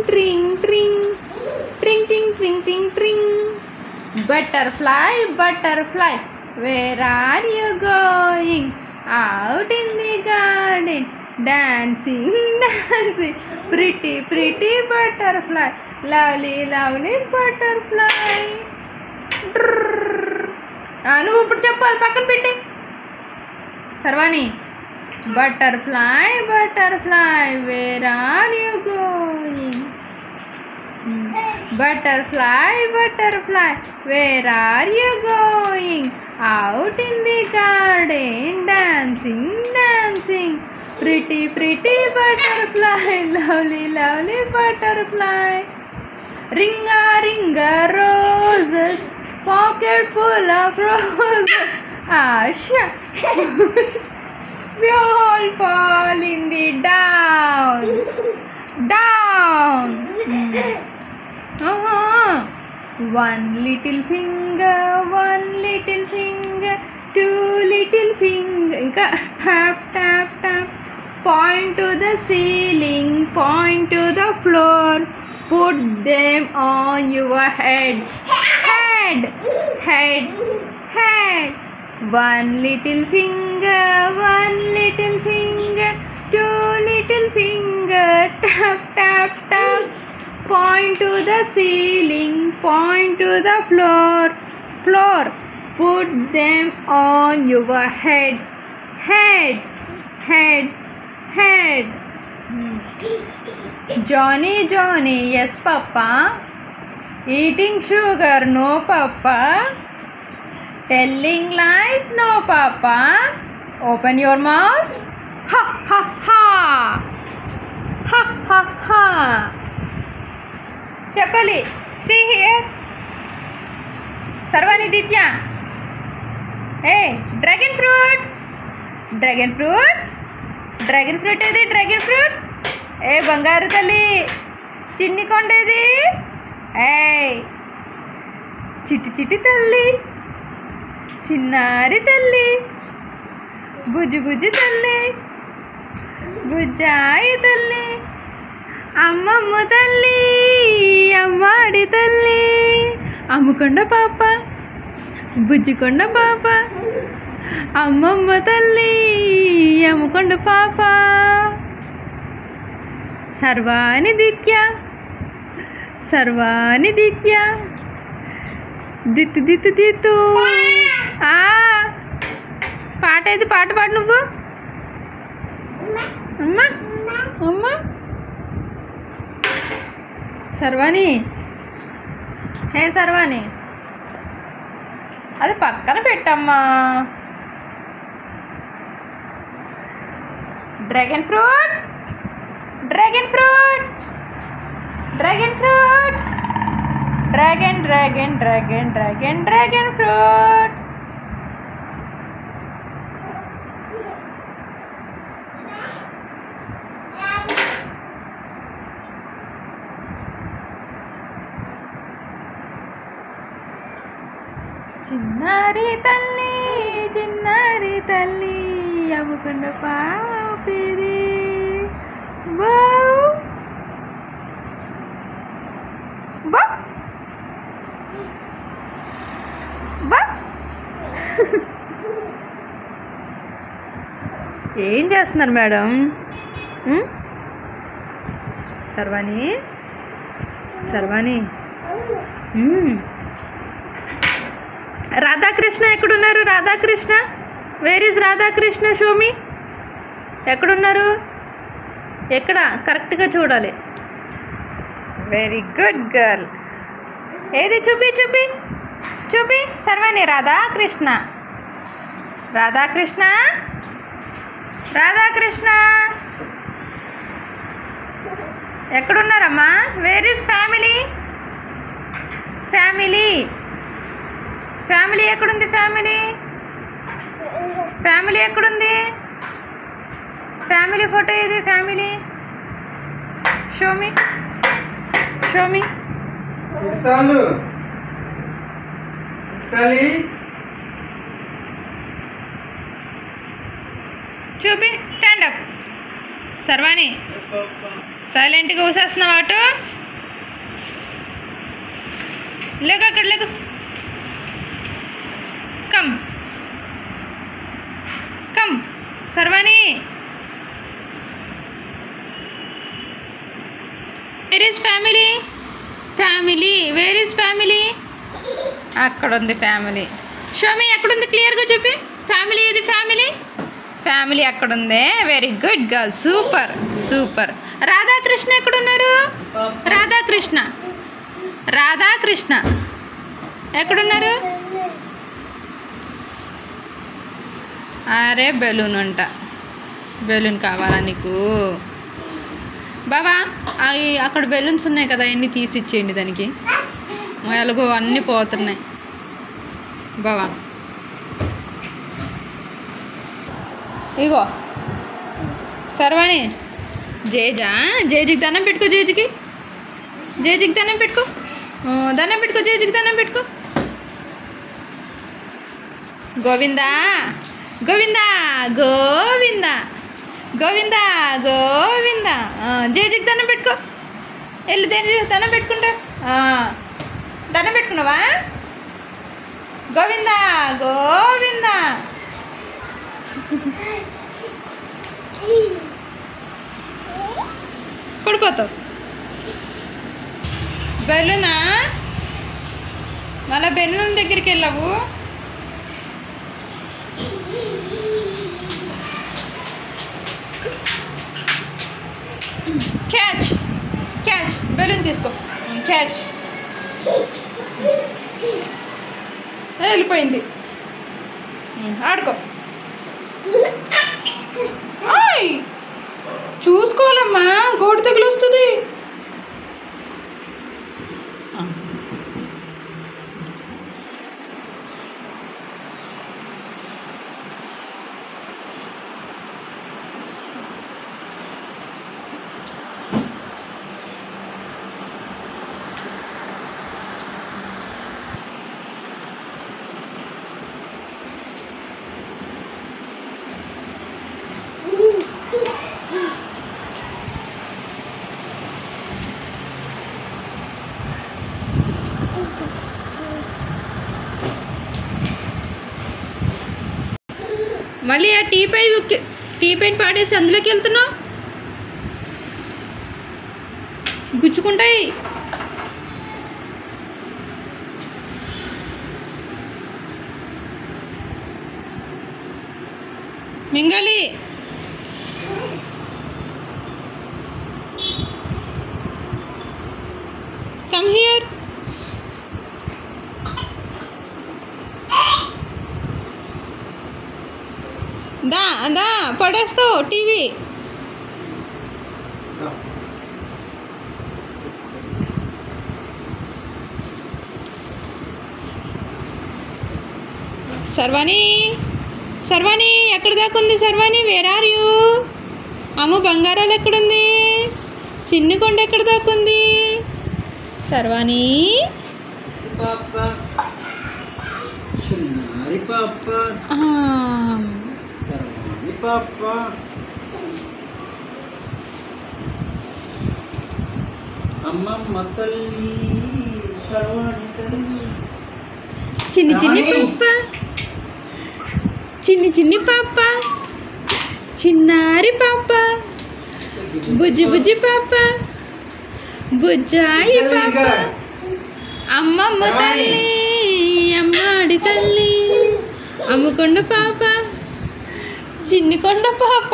tring, tring, tring, ting, tring, ting, tring. Butterfly, butterfly, where are you going? Out in the garden, dancing, dancing. Pretty, pretty butterfly, lovely, lovely butterfly. నువ్వు ఇప్పుడు చెప్పు, అది పక్కన పెట్టి. సర్వాణి, butterfly, butterfly, where are you going? Butterfly, butterfly, where are you going? Out in the garden, dancing, dancing. Pretty, pretty butterfly, lovely, lovely butterfly. Ringa, ringa roses, pocket full of roses. Asha. We all fall in the down, down. One little finger, two little finger. Inka tap, tap, tap. Point to the ceiling, point to the floor. Put them on your head, head, head, head. One little finger, two little finger, tap, tap, tap. Point to the ceiling, point to the floor, floor. Put them on your head, head, head, head. Johnny, Johnny, yes papa. Eating sugar, no papa. Telling lies, no papa. Open your mouth. Ha ha ha. Ha ha ha. Chapali, see here. Sarvani Ditya. Hey, dragon fruit. Dragon fruit. Dragon fruit is it? Dragon fruit. Hey, Bangaru Talli. Chinni konde idi. Hey. Chitti chitti talli. చిన్నారి తల్లి, బుజ్జి బుజ్జి తల్లి, బుజ్జాయి తల్లి, అమ్మమ్మ తల్లి, అమ్మాడి తల్లి, అమ్ముకొండ పాప, బుజ్జికొండ పాప, అమ్మమ్మ తల్లి, అమ్ముకొండ పాప. సర్వాణి దిత్య, సర్వాణి దిత్య, దిత్తు దిత్తు దిత్తు. పాట ఏది? పాట పాడు నువ్వు. అమ్మా అమ్మా సర్వాణి, హే సర్వాణి, అది పక్కన పెట్టమ్మా. Dragon fruit, dragon fruit, dragon fruit, dragon dragon dragon dragon dragon fruit. చిన్నారి తల్లి, చిన్నారి తల్లి, అమ్ముకున్న పాపిది. బో బో బో. ఏం చేస్తున్నారు మేడం? సర్వాణి, సర్వాణి, రాధాకృష్ణ ఎక్కడున్నారు? Radhakrishna, where is Radhakrishna? Show me, ఎక్కడున్నారు? ఎక్కడ? కరెక్ట్గా చూడాలి. Very good girl. ఏది? చూపి చూపి చూపి. సర్వాణి, రాధాకృష్ణ, రాధాకృష్ణ, రాధాకృష్ణ ఎక్కడున్నారమ్మా? Where is family? Family, family ఎక్కడుంది? ఫ్యామిలీ, ఫ్యామిలీ ఎక్కడుంది? ఫ్యామిలీ ఫోటో ఏది? Family show me, show me. చూపి. Stand up. సర్వాణి, సైలెంట్గా ఊసేస్తున్నావు అటు. లేక అక్కడ లేక come come Sarvani. Where is family? Family where is family? అక్కడ ఉంది ఫ్యామిలీ. షోమి ఎక్కడుంది క్లియర్గా చూపి. ఫ్యామిలీ ఇది ఫ్యామిలీ. ఫ్యామిలీ అక్కడ ఉంది. Very good girl. Super super. Radhakrishna ఎక్కడున్నారు? రాధాకృష్ణ రాధాకృష్ణ ఎక్కడున్నారు? అరే బెలూన్ అంట. బెలూన్ కావాలా నీకు? బాబా అవి అక్కడ బెలూన్స్ ఉన్నాయి కదా, అన్నీ తీసి ఇచ్చేయండి దానికి. ఎలాగో అన్నీ పోతున్నాయి బాబా. ఇగో సర్వాణి జేజా. జేజీకి దండం పెట్టుకో. జేజీకి దండం పెట్టుకో. దండం పెట్టుకో. జేజీకి దండం పెట్టుకో. గోవిందా గోవిందా గోవిందా గోవిందా గోవిందా. జేజీకి దండం పెట్టుకో. వెళ్ళి దండం పెట్టుకుంటా. దండం పెట్టుకున్నావా? గోవిందా గోవిందా. పడిపోతావు. బెలూనా? మళ్ళీ బెలూన్ దగ్గరికి వెళ్ళావు. Catch catch. బెలూన్ తీసుకో. క్యాచ్. వెళ్ళిపోయింది. ఆడుకో. చూసుకోవాలమ్మా, గోడు తగిలి వస్తుంది. మళ్ళీ ఆ టీ పైన పాడేసి అందులోకి వెళ్తున్నావు. గుచ్చుకుంటాయి. మింగాలి. Come here. దా దా పడేస్తావు టీవీ. సర్వాణి సర్వాణి ఎక్కడ దాకుంది? సర్వాణి వేర్ ఆర్ యూ? అమ్మ బంగారాలు ఎక్కడుంది? చిన్ని కొండ ఎక్కడ దాకుంది? సర్వాణి అమ్మమ్మ తల్లి సర్వాణి తల్లి. చిన్ని చిన్ని పాప, చిన్ని పాప, చిన్నారి పాప, బుజ్జి బుజ్జి పాప, బుజ్జాయి పాప. అమ్మమ్మ తల్లి, అమ్మాడి తల్లి, అమ్మకొండ పాప, చిన్ని కొండ పాప.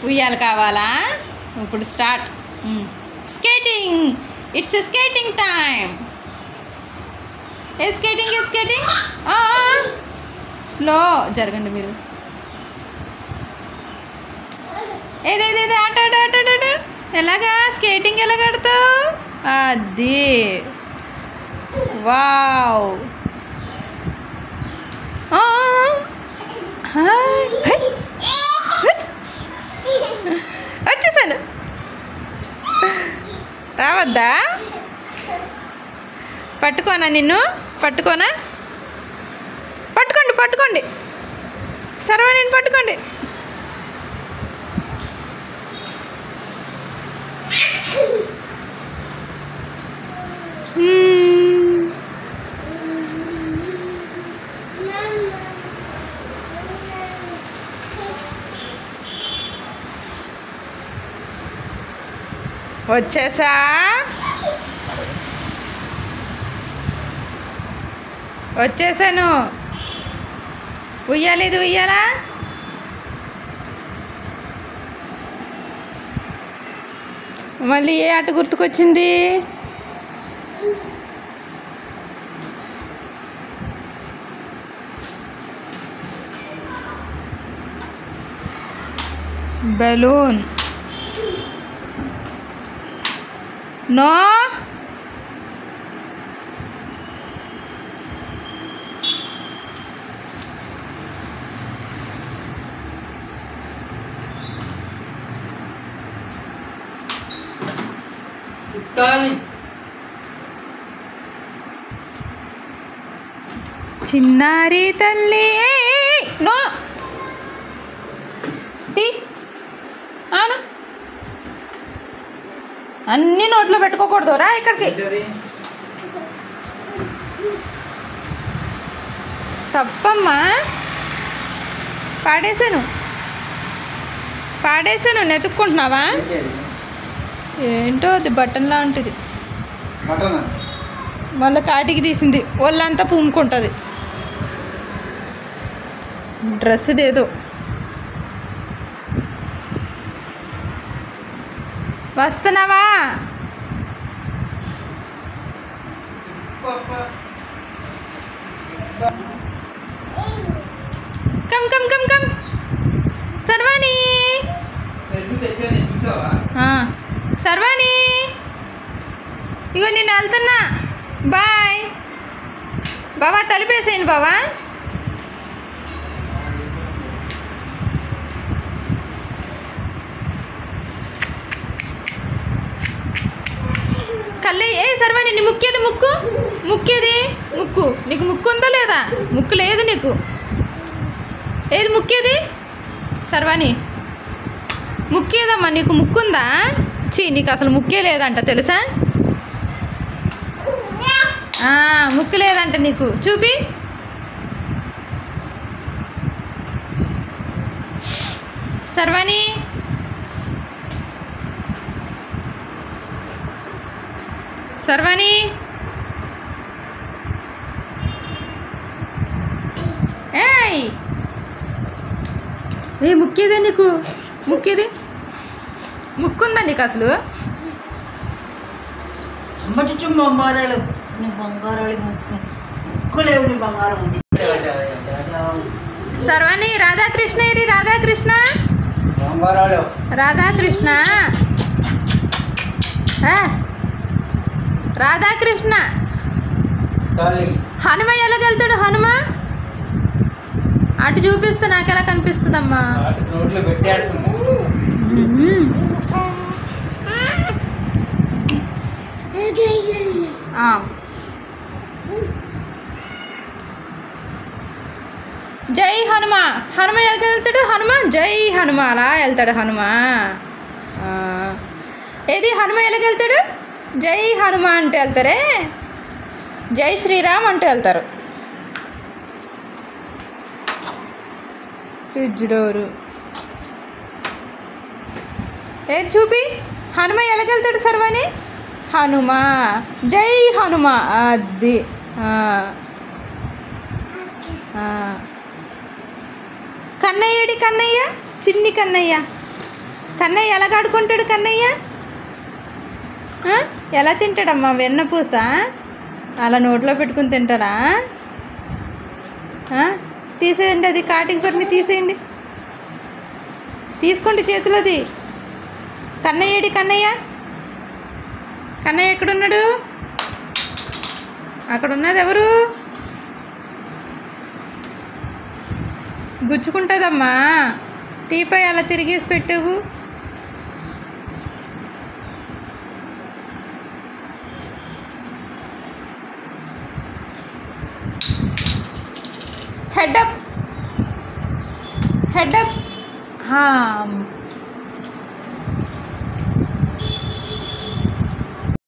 ఉయ్యాలు కావాలా? ఇప్పుడు start. Skating. It's skating time. Skating skating. Slow జరగండి మీరు. ఏదేదేదో ఆట ఆట ఆట ఆట. ఎలాగా స్కేటింగ్ ఎలా కడతావు? అది వావ్. వచ్చేసాను. రావద్దా? పట్టుకోనా నిన్ను? పట్టుకోనా? పట్టుకోండి పట్టుకోండి. సర్వాణిని పట్టుకోండి. వచ్చేసా వచ్చేసాను. ఉయ్యాలేదు ఉయ్యాలా? మళ్ళీ ఏ ఆట గుర్తుకొచ్చింది? బెలూన్. నో చిన్నారి తల్లి. నో తీ. అవును, అన్నీ నోట్లో పెట్టుకోకూడదు. రా ఇక్కడికి. తప్పమ్మా, పాడేశాను పాడేశాను. నెతుక్కుంటున్నావా? ఏంటో అది బటన్లా ఉంటుంది. మళ్ళీ కాటికి తీసింది, ఒళ్ళంతా పూముకుంటుంది. డ్రెస్ ఏదో. వస్తున్నావా? Come come come come. సర్వాణి సర్వాణి, ఇగో నేను వెళ్తున్నా. బాయ్ బావా. తలుపేసేయండి బావా. కళ్ళే. ఏ సర్వాణి, నీ ముక్కేది? ముక్కేది? ముక్కు నీకు ముక్కు ఉందా లేదా? ముక్కు లేదు నీకు. ఏది ముక్కేది? సర్వాణి ముక్కేదమ్మా. నీకు ముక్కుందా? నీకు అసలు ముక్కే లేదంట తెలుసా? ముక్కు లేదంట నీకు. చూపి. సర్వాణి సర్వాణి, ఏయ్ ఏ ముక్కేదే నీకు? ముక్కేది? ముక్కుందా నీకు అసలు? సర్వాణి, రాధాకృష్ణ ఏరి? రాధాకృష్ణ రాధాకృష్ణ రాధాకృష్ణ. హనుమ ఎలాగెళ్తాడు? హనుమ అటు చూపిస్తే నాకెలా కనిపిస్తుందమ్మా? జై హనుమ. హనుమ ఎలాగెళ్తాడు? హనుమ జై హనుమ అలా వెళ్తాడు హనుమ. ఏది హనుమ ఎలాగెళ్తాడు? జై హనుమ అంటూ వెళ్తారే, జై శ్రీరామ్ అంటూ వెళ్తారు. Fridge door. ఏది చూపి. హనుమ ఎలాగెళ్తాడు సర్వాణి? హనుమ జై హనుమ. అది కన్నయ్య ఏడి? కన్నయ్య చిన్ని కన్నయ్య. కన్నయ్య ఎలాగాడుకుంటాడు? కన్నయ్య ఎలా తింటాడమ్మా? వెన్నపూస అలా నోట్లో పెట్టుకుని తింటాడా? తీసేయండి, అది కాటికి పట్టిని తీసేయండి. తీసుకోండి చేతిలోది. కన్నయ్య ఏడి? కన్నయ్య కన్నయ్య ఎక్కడున్నాడు? అక్కడ ఉన్నది ఎవరు? గుచ్చుకుంటుందమ్మా. టీపై అలా తిరిగేసి పెట్టావు. Head up.